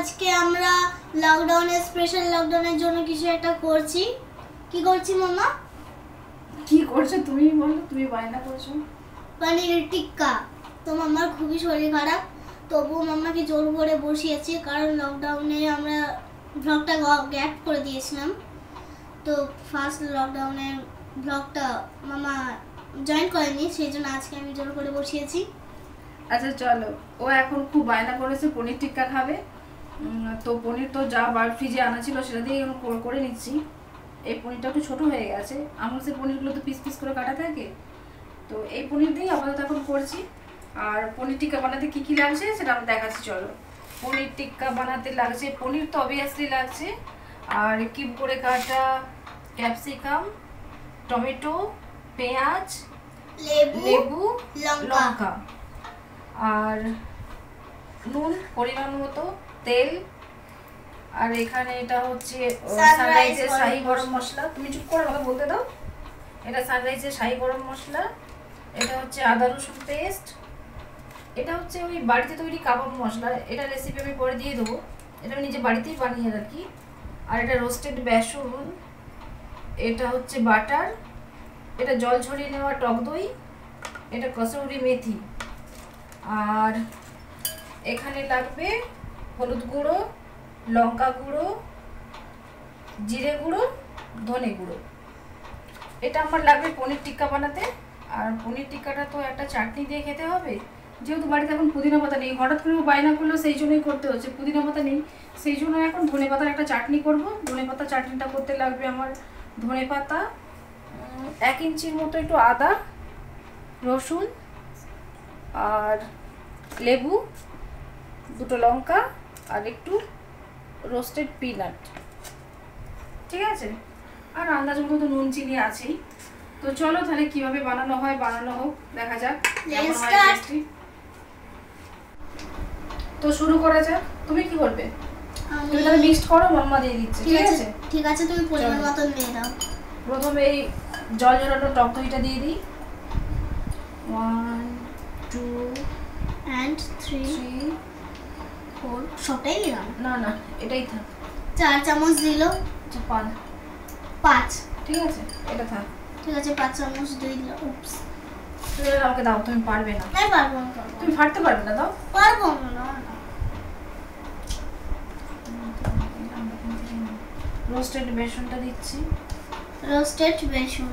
আজকে আমরা লকডাউনে স্পেশাল লকডাউনের জন্য কিছু একটা করছি। কি করছি মামা? কি করছো তুমি বলো, তুমি বায়না করছো পনির টিক্কা। তো মামার খুবই শরীর খারাপ, তবুও মামাকে জোর করে বসিয়েছি, কারণ লকডাউনে আমরা ব্লগটা গ্যাপ করে দিয়েছিলাম। তো ফার্স্ট লকডাউনে ব্লগটা মামা জয়েন করেনি, সেই জন্য আজকে আমি জোর করে বসিয়েছি। আচ্ছা চলো, ও এখন খুব বায়না করেছে পনির টিক্কা খাবে। তো পনির তো যা বার ফ্রিজে আনা ছিল সেটা দিয়ে করে নিচ্ছি। এই পনিরটা একটু ছোটো হয়ে গেছে, আমুলসের পনিরগুলো তো পিস পিস করে কাটা থাকে, তো এই পনির দিয়েই আপাতত এখন করছি। আর পনির টিক্কা বানাতে কী কী লাগছে সেটা আমি দেখাচ্ছি। চলো, পনির টিক্কা বানাতে লাগছে পনির তো অবভিয়াসলি লাগছে, আর কিউব করে কাটা ক্যাপসিকাম, টমেটো, পেঁয়াজ, লেবু, লঙ্কা, আর নুন পরিমাণ মতো, তেল, আর এখানে এটা হচ্ছে সানরাইজের শাহি গরম মশলা। তুমি চুপ করে আমাকে বলতে দাও। এটা সানরাইজের শাহি গরম মশলা, এটা হচ্ছে আদা রসুন পেস্ট, এটা হচ্ছে ওই বাড়িতে তৈরি কাবাব মশলা। এটা রেসিপি আমি পরে দিয়ে দেবো, এটা আমি নিজে বাড়িতেই বানিয়ে রাখি। আর এটা রোস্টেড বেসন, এটা হচ্ছে বাটার, এটা জল ঝরিয়ে নেওয়া টক দই, এটা কসুরি মেথি, আর এখানে লাগবে হলুদ গুঁড়ো, লঙ্কা গুঁড়ো, জিরে গুঁড়ো, ধনে গুঁড়ো। এটা আমার লাগবে পনির টিক্কা বানাতে। আর পনির টিক্কাটা তো একটা চাটনি দিয়ে খেতে হবে, যেহেতু বাড়িতে এখন পুদিনা পাতা নেই, হঠাৎ করে বায়না করলো সেই জন্যই করতে হচ্ছে। পুদিনা পাতা নেই, সেই জন্য এখন ধনে পাতার একটা চাটনি করব। ধনে পাতা চাটনিটা করতে লাগবে আমার ধনে পাতা, 1 ইঞ্চির মতো একটু আদা, রসুন, আর লেবু, 2টো লঙ্কা, আর একটু রোস্টেড পিনাট, ঠিক আছে। আর আন্দাজ মতো তো নুন চিনি আছেই। তো চলো তাহলে কিভাবে বানানো হয়, বানানো হোক, দেখা যাক কেমন হয় টেস্টি। তো শুরু করা যাক। তুমি কি করবে? তুমি তাহলে মিক্সড করো, মাম্মা দিয়ে দিচ্ছে, ঠিক আছে? ঠিক আছে, তুমি পরিমাণ মতো নিয়ে নাও। প্রথমে এই জল ঝরানো টক দইটা দিয়ে দিই। 1 2 and 3 4 সবটাই দিলাম না না, এটাই থাক। 4 চামচ দিল। আচ্ছা 5, ঠিক আছে, এটা থাক। ঠিক আছে, 5 চামচ দিল। উপস, তুমি আমাকে দাও, তুমি পারবে না। আমি পারবো না। তুমি ফাটতে পারবে না, দাও। পারবো না। রোস্টেড বেসনটা দিচ্ছি। রোস্টেড বেসন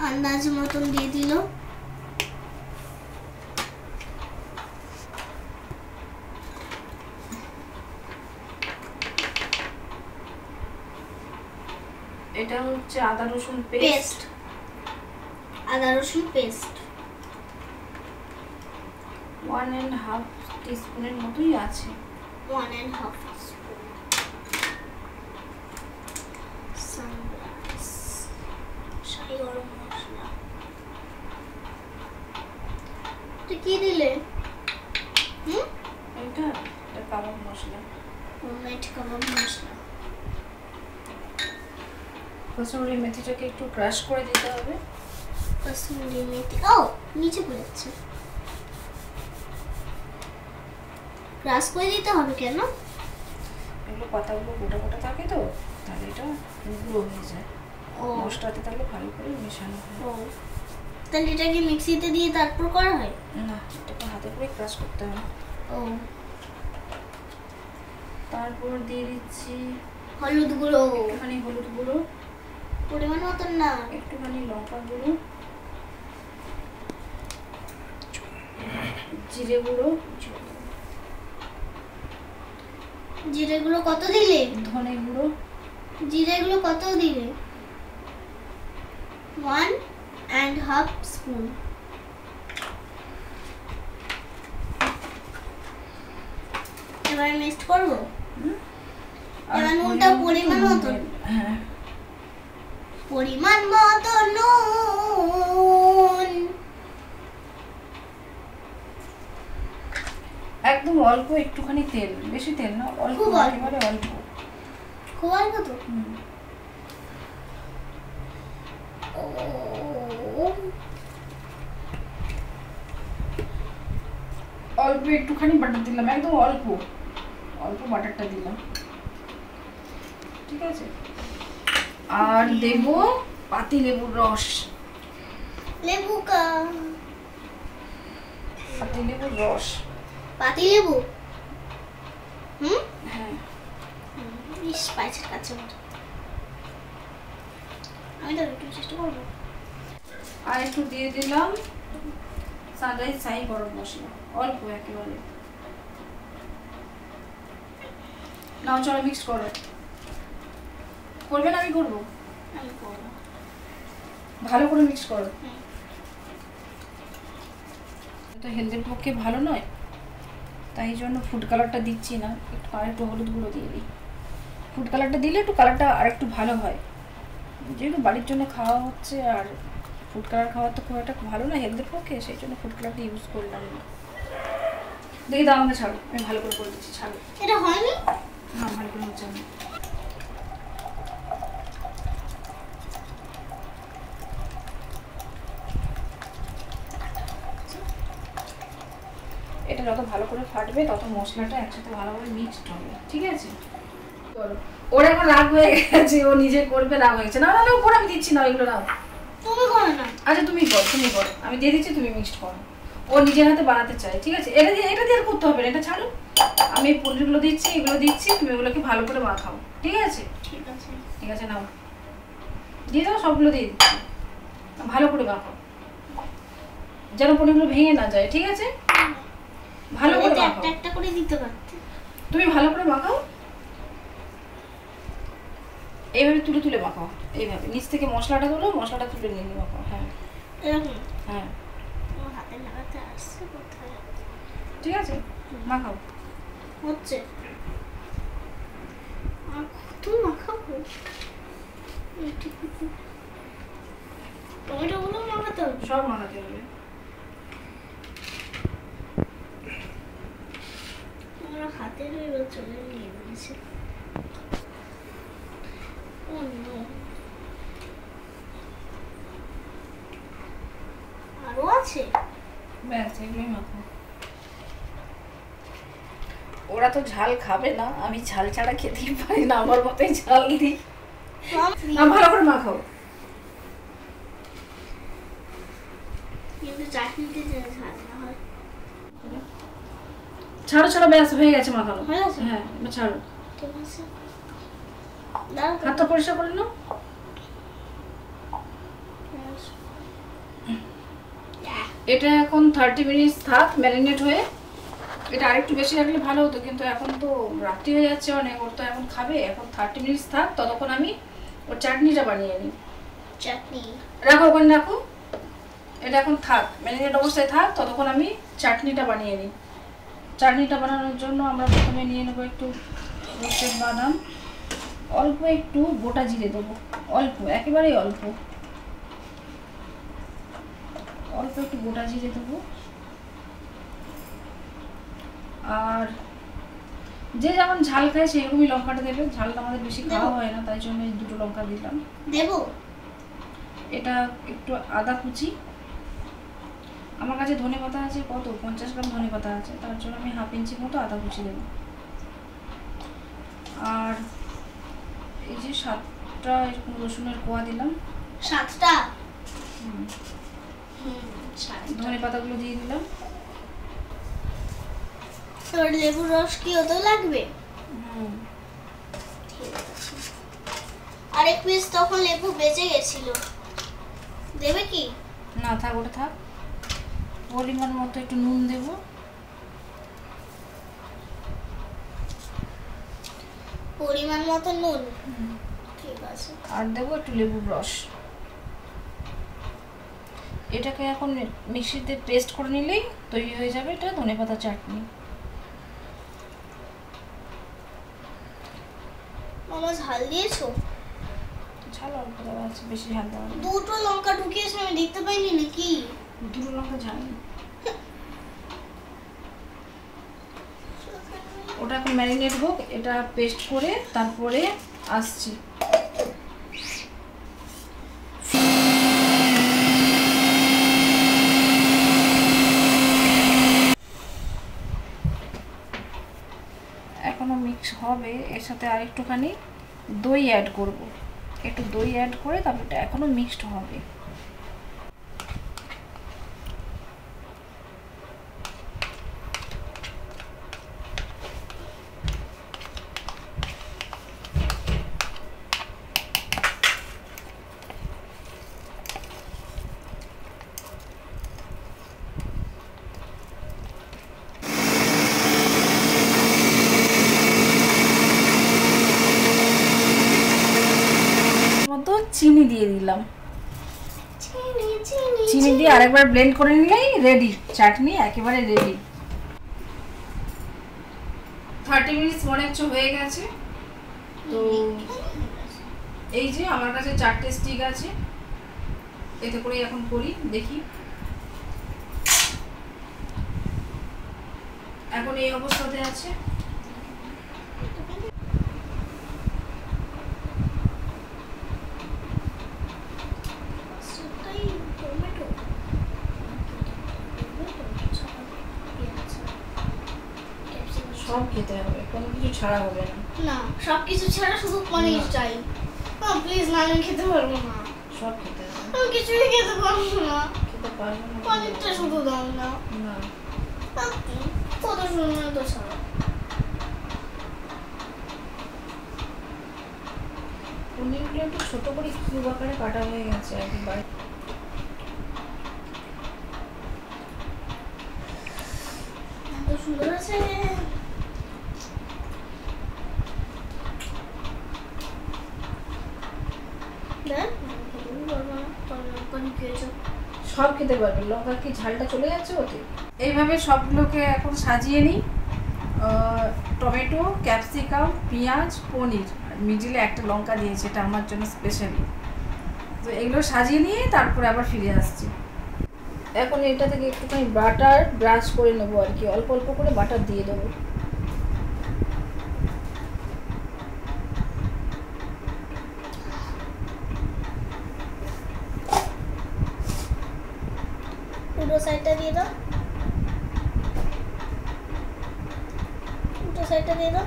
আন্দাজ মতন দিয়ে দিল। এটা হচ্ছে আদা রসুন পেস্ট, আদা রসুন পেস্ট 1.5 টিস্পুনের মতোই আছে। 1.5 টিস্পুন সানরাইজ শাহি গরম মশলা। তো কি দিলে? এটা কাবাব মশলা, হোমমেড কাবাব মশলা। কসুরি মেথিটাকে একটু ক্রাশ করে দিতে হবে। কসুরি মেথি, ও নিচে পড়েছে। ক্রাশ করে দিতে হবে কেন? এগুলো পাতাগুলো গোটা গোটা থাকে তো, তাহলে এটা গুঁড়ো হয়ে যায়। ও মশলাতে তাহলে ভালো করে মেশানো হয়। ও তাহলে এটাকে মিক্সিতে দিয়ে তারপর করা হয়? না, এটাকে হাতে করে ক্রাশ করতে হবে। ও তারপর দিয়ে দিচ্ছি হলুদ গুঁড়ো, একটুখানি হলুদ গুঁড়ো, পরিমাণ মতন না, একটুখানি লঙ্কা গুঁড়ো, জিরে গুঁড়ো, জিরে গুঁড়ো কত দিলে? ধনে গুঁড়ো, জিরে গুঁড়ো কত দিলে? 1.5 স্পুন। এবার মিক্সড করবো। এবার নুনটা পরিমাণ মতো, হ্যাঁ পরিমাণ মতো নুন, একদম অল্প একটুখানি তেল, বেশি তেল না, অল্প, একেবারে অল্প, খুব অল্প তো। অল্প একটুখানি বাটার দিলাম, একদম অল্প অল্প বাটারটা দিলাম, ঠিক আছে। আর দেব পাতি লেবুর রস, লেবু পাতি লেবুর রস, পাতি লেবু। হ্যাঁ ইস পাইছে কাছে আমি তো একটু চেষ্টা করবো। আর একটু দিয়ে দিলাম সানরাইজ শাহি গরম মশলা, অল্প একেবারে। নাও চলো মিক্স করো। করবে না আমি করবো? আমি করবো। ভালো করে মিক্স করো। তো হেলথের পক্ষে ভালো নয়, তাই জন্য ফুড কালারটা দিচ্ছি না, একটু হলুদ গুঁড়ো দিয়ে দিই। ফুড কালারটা দিলে একটু কালারটা আর একটু ভালো হয়, যেহেতু বাড়ির জন্য খাওয়া হচ্ছে, আর ফুড কালার খাওয়া তো খুব একটা ভালো না হেলথের পক্ষে, সেই জন্য ফুড কালারটা ইউজ করলাম না। দেখি দাও আমাকে, ছাড়ো, আমি ভালো করে দিচ্ছি, ছাড়ো। এটা হয়নি? হ্যাঁ ভালো করে হচ্ছে। আমি এটা যত ভালো করে ফাটবে তত মশলাটা একসাথে ভালোভাবে মিক্সড হবে, ঠিক আছে। ওর এখন রাগ হয়ে গেছে, ও নিজে করবে, রাগ হয়ে গেছে। না না না, ওপর আমি দিচ্ছি না, এগুলো নাও। তুমি করো না। আচ্ছা তুমি করো, আমি দিয়ে দিচ্ছি, তুমি মিক্সড করো। ও নিজের হাতে বানাতে চায়, ঠিক আছে। এটা দিয়ে আর করতে হবে না, এটা ছাড়ো। আমি এই পনিরগুলো দিচ্ছি, এগুলো দিচ্ছি, তুমি এগুলোকে ভালো করে মাখাও, ঠিক আছে। ঠিক আছে ঠিক আছে, নাও দিয়ে দাও, সবগুলো দিয়ে দিচ্ছি, ভালো করে মাখাও যেন পনিরগুলো ভেঙে না যায়, ঠিক আছে। ভালো করে মাখাও, একটা একটা করে দিতে পারতে। তুমি ভালো করে মাখাও, এইভাবে তুলে তুলে মাখাও, এইভাবে নিচ থেকে মশলাটা তুলো, মশলাটা তুলে নিয়ে মাখাও। হ্যাঁ এরকম? হ্যাঁ আমার হাতে লাগাতে আসছে কোথায়? ঠিক আছে, মাখাও। হচ্ছে আর কত মাখাবো? টমেটোগুলো মাখাতে হবে? সব মাখাতে হবে। আমার হাতের এবার চলে নিয়ে নিয়েছে। আরো আছে? ব্যাস এগুলোই মাখাও। ওরা তো ঝাল খাবে না, আমি ঝাল ছাড়া খেতেই পারি না, আমার মতোই ঝাল দিই। ভালো করে মাখাও। কিন্তু চাটনিতে যে ঝাল না হয়। ছাড়ো ছাড়ো, ব্যাস হয়ে গেছে মাখানো। হয়ে গেছে? হ্যাঁ এবার ছাড়ো। ঠিক আছে দাও। হাতটা পরিষ্কার করে নাও। এটা এখন 30 মিনিট থাক ম্যারিনেট হয়ে। এটা আরেকটু বেশি রাখলে ভালো হতো, কিন্তু এখন তো রাত্রি হয়ে যাচ্ছে অনেক, ওর তো এখন খাবে। এখন 30 মিনিট থাক, ততক্ষণ আমি ওর চাটনিটা বানিয়ে নিই। চাটনি রাখো ওখানে, রাখো। এটা এখন থাক, ম্যারিনেট অবস্থায় থাক, ততক্ষণ আমি চাটনিটা বানিয়ে নিই। চাটনিটা বানানোর জন্য আমরা প্রথমে নিয়ে নেবো একটু রোস্টেড বাদাম, অল্প একটু গোটা জিরে দেবো, অল্প, একেবারেই অল্প, অল্প একটু গোটা জিরে দেবো। আর যে যেমন ঝাল খায় সেরকমই লঙ্কাটা দেবে, ঝালটা আমাদের বেশি খাওয়া হয় না, তাই জন্য এই দুটো লঙ্কা দিলাম। দেবো। এটা একটু আদা কুচি, আমার কাছে ধনে পাতা আছে কত 50 গ্রাম ধনে পাতা আছে, তার জন্য আমি হাফ ইঞ্চি মতো আদা কুচি দেবো। আর এই যে 7টা এরকম রসুনের কোয়া দিলাম। 7টা? ধনে পাতাগুলো দিয়ে দিলাম। তোর লেবুর রস কি ওতে লাগবে? ঠিক আছে। আরেক পিস তখন লেবু বেঁচে গেছিল, দেবে কি? না থাক, ওটা থাক। পরিমাণ মতো একটু নুন দেব, পরিমাণ মতো নুন, ঠিক আছে। আর দেবো একটু লেবুর রস। এটাকে এখন মিক্সিতে পেস্ট করে নিলেই তৈরি হয়ে যাবে এটা ধনেপাতা চাটনি। মামা ঝাল দিয়েছো? ঝাল অল্প দেওয়া আছে, বেশি ঝাল দেওয়া নেই। দুটো লঙ্কা ঢুকিয়েছো, আমি দেখতে পাইনি নাকি? দুটো লঙ্কা ঝাল নেই। ওটা এখন ম্যারিনেট হোক, এটা পেস্ট করে তারপরে আসছি। মিক্স হবে এর সাথে আর একটুখানি দই অ্যাড করব, একটু দই অ্যাড করে তারপর এটা এখনও মিক্সড হবে। চিনি দিয়ে দিলাম, চিনি দিয়ে আরেকবার ব্লেন্ড করে নিলেই রেডি, চাটনি একেবারে রেডি। 30 মিনিটস মনে হচ্ছে হয়ে গেছে। তো এই যে আমার কাছে 4টে স্টিক আছে, এতে করে এখন করি দেখি। এখন এই অবস্থাতে আছে। সব খেতে হবে, কোনো কিছু ছাড়া হবে না। না, সব কিছু ছাড়া শুধু পনির চাই। প্লিজ না, আমি খেতে পারবো না। সব খেতে হবে। আমি কিছুই খেতে পারবো না। খেতে পারবো না, পনিরটা শুধু দাও না। না কত সুন্দর তো ছাড়া। পনিরগুলো একটু ছোট করে কিউব আকারে কাটা হয়ে গেছে একবারে। এত সুন্দর আছে। সব খেতে পারবে, লঙ্কা কি ঝালটা চলে যাচ্ছে ওতে। এইভাবে সবগুলোকে এখন সাজিয়ে নিই, টমেটো, ক্যাপসিকাম, পেঁয়াজ, পনির, আর মিডিলে একটা লঙ্কা দিয়েছি, এটা আমার জন্য স্পেশালি। তো এগুলো সাজিয়ে নিয়ে তারপরে আবার ফিরে আসছি। এখন এটা থেকে একটুখানি বাটার ব্রাশ করে নেবো আর কি, অল্প অল্প করে বাটার দিয়ে দেবো। উল্টো সাইডটা দিয়ে দাও, উল্টো সাইডটা দিয়ে দাও।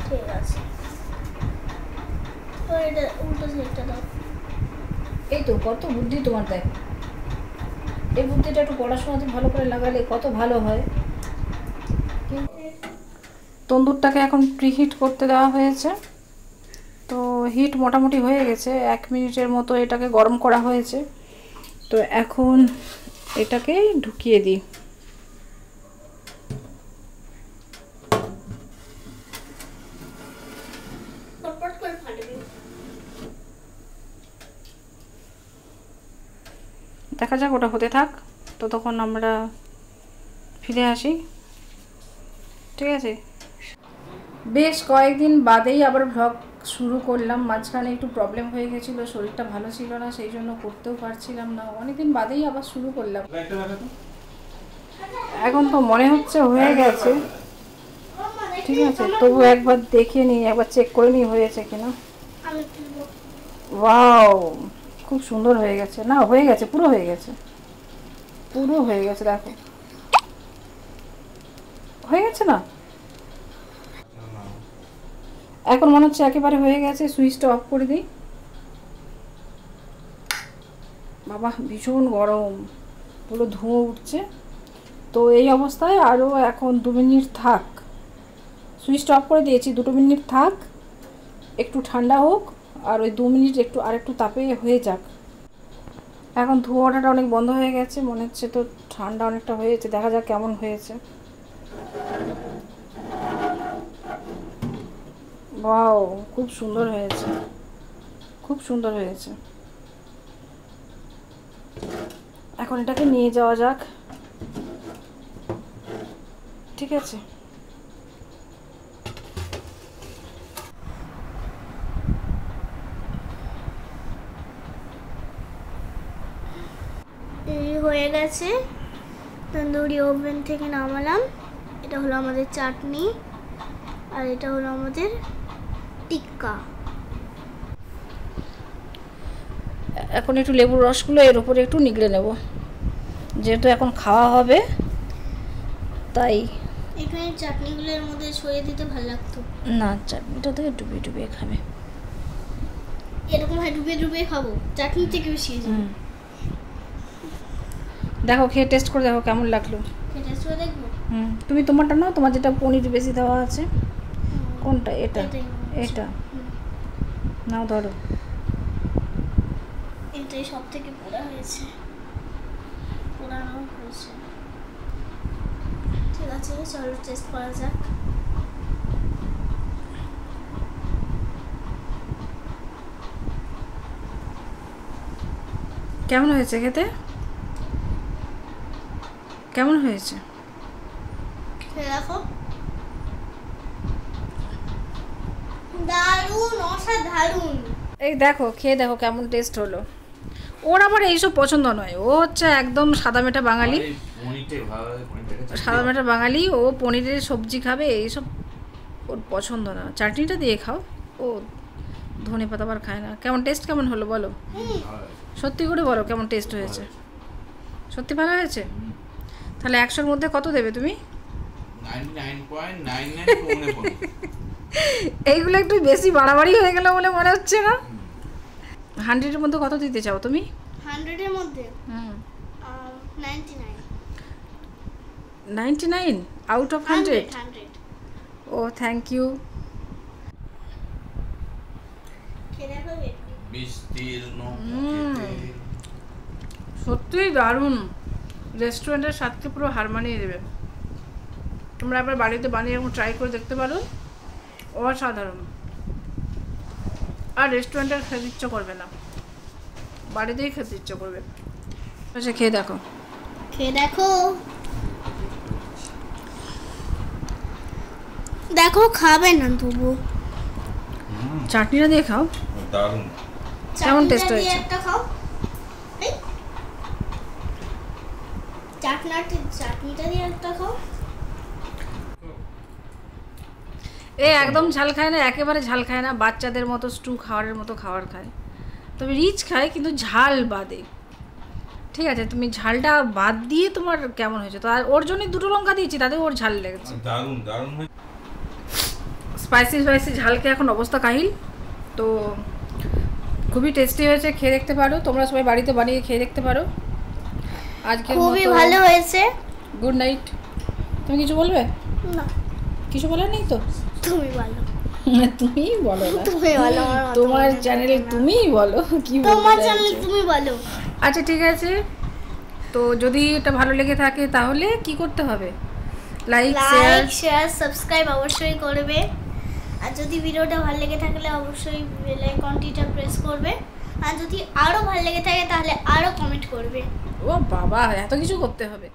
ঠিক আছে, তো এটা উল্টো সাইডটা দাও। এই তো কত বুদ্ধি তোমার, দেখো এই বুদ্ধিটা একটু পড়াশোনাতে ভালো করে লাগালে কত ভালো হয়। তন্দুরটাকে এখন প্রিহিট করতে দেওয়া হয়েছে, তো হিট মোটামুটি হয়ে গেছে, 1 মিনিটের মতো এটাকে গরম করা হয়েছে। তো এখন এটাকে ঢুকিয়ে দিই। দেখা যাক, ওটা হতে থাক, তো তখন আমরা ফিরে আসি। ঠিক আছে, বেশ কয়েকদিন বাদেই আবার ভ্লগ শুরু করলাম। মাঝখানে একটু প্রবলেম হয়ে গেছিলো, শরীরটা ভালো ছিল না, সেই জন্য করতেও পারছিলাম না। অনেকদিন বাদেই আবার শুরু করলাম। এখন তো মনে হচ্ছে হয়ে গেছে, ঠিক আছে, তবু একবার দেখে নিই, একবার চেক করে নিই হয়েছে কিনা। ওয়াও, খুব সুন্দর হয়ে গেছে। না, হয়ে গেছে, পুরো হয়ে গেছে, পুরো হয়ে গেছে, দেখো হয়ে গেছে না। এখন মনে হচ্ছে একেবারে হয়ে গেছে। সুইচটা অফ করে দিই। বাবা ভীষণ গরম, পুরো ধোঁয়া উঠছে। তো এই অবস্থায় আরও এখন 2 মিনিট থাক, সুইচটা অফ করে দিয়েছি, 2 মিনিট থাক, একটু ঠান্ডা হোক, আর ওই 2 মিনিট একটু আরেকটু তাপে হয়ে যাক। এখন ধোঁয়াটা অনেক বন্ধ হয়ে গেছে, মনে হচ্ছে তো ঠান্ডা অনেকটা হয়েছে। দেখা যাক কেমন হয়েছে। ওয়াও, খুব সুন্দর হয়েছে, খুব সুন্দর হয়েছে। এখন এটাকে নিয়ে যাওয়া যাক। ঠিক আছে, এই হয়ে গেছে, তন্দুরি ওভেন থেকে নামালাম। এটা হলো আমাদের চাটনি, আর এটা হলো আমাদের টিক্কা। এখন একটু লেবুর রসগুলো এর উপরে একটু নিগড়ে নেব, যেহেতু এখন খাওয়া হবে তাই এখানে চাটনিগুলোর মধ্যে ছড়িয়ে দিতে ভালো লাগতো। না, চাটনিটা থেকে ডুবিয়ে ডুবিয়ে খাবে। এরকম হয় ডুবিয়ে ডুবিয়ে খাবো, চাটনি থেকে বেশি দেখো খেয়ে টেস্ট করে দেখো কেমন লাগলো। টেস্ট করে দেখবো। তুমি তোমারটা নাও, তোমার যেটা পনির বেশি দেওয়া আছে। কোনটা? এটা? এটা নাও, ধরো। এটাই সব থেকে পোড়া হয়েছে, পোড়ানো হয়েছে। ঠিক আছে, চলো টেস্ট করা যাক। কেমন হয়েছে খেতে? কেমন হয়েছে দেখো, দারুণ, অসাধারণ। এই দেখো, খেয়ে দেখো কেমন টেস্ট হলো। ওর আবার এইসব পছন্দ নয়, ও হচ্ছে একদম সাদামেটা বাঙালি। সাদামেটা বাঙালি, ও পনিরের সবজি খাবে, এইসব ওর পছন্দ না। চাটনিটা দিয়ে খাও, ও ধনে পাতা আবার খায় না। কেমন টেস্ট কেমন হলো বলো, সত্যি করে বলো কেমন টেস্ট হয়েছে। সত্যি ভালো হয়েছে? তাহলে 100-র মধ্যে কত দেবে তুমি? 99.99 এইগুলো একটু বেশি বাড়াবাড়ি হয়ে গেল বলে মনে হচ্ছে না? 100-এর মধ্যে কত দিতে চাও তুমি? 100-এর মধ্যে 99। 99 আউট অফ 100? 100। ও থ্যাংক ইউ। সত্যিই দারুণ, রেস্টুরেন্টের স্বাদকে পুরো হার মানিয়ে দেবে। তোমরা আবার বাড়িতে বানিয়ে এরকম ট্রাই করে দেখতে পারো, অসাধারণ। আর রেস্টুরেন্টের খেতে ইচ্ছে করবে না, বাড়িতেই খেতে ইচ্ছে করবে। আচ্ছা খেয়ে দেখো, খেয়ে দেখো, দেখো খাবে না তবু। চাটনিটা দিয়ে খাও, দারুণ। কেমন টেস্ট হয়েছে? একটা খাও, চাটনিটা দিয়ে একটা খাও। এ একদম ঝাল খায় না, একেবারে ঝাল খায় না, বাচ্চাদের মতো স্টু খাওয়ারের মতো খাবার খায়। তবে রিচ খায় কিন্তু ঝাল বাদে। ঠিক আছে, তুমি ঝালটা বাদ দিয়ে তোমার কেমন হয়েছে? তো আর ওর জন্যই 2টো লঙ্কা দিয়েছি, তাতে ওর ঝাল লেগেছে। দারুণ দারুণ। স্পাইসি স্পাইসি ঝালকে এখন অবস্থা কাহিল। তো খুবই টেস্টি হয়েছে, খেয়ে দেখতে পারো। তোমরা সবাই বাড়িতে বানিয়ে খেয়ে দেখতে পারো। আজকে খুবই ভালো হয়েছে। Good night. তুমি কিছু বলবে? না, কিছু বলার নেই তো? তুমি বলো। তুমিই বলো না, তুমি বলো, তোমার চ্যানেলে তুমিই বলো কি বলতে তোমার চাইছো। চ্যানেল তুমি বলো। আচ্ছা ঠিক আছে, তো যদি এটা ভালো লেগে থাকে তাহলে কি করতে হবে? লাইক শেয়ার সাবস্ক্রাইব অবশ্যই করবে। আর যদি ভিডিওটা ভালো লেগে থাকলে অবশ্যই বেল আইকনটিটা প্রেস করবে। আর যদি আরো ভালো লেগে থাকে তাহলে আরো কমেন্ট করবে। ও বাবা, এত কিছু করতে হবে?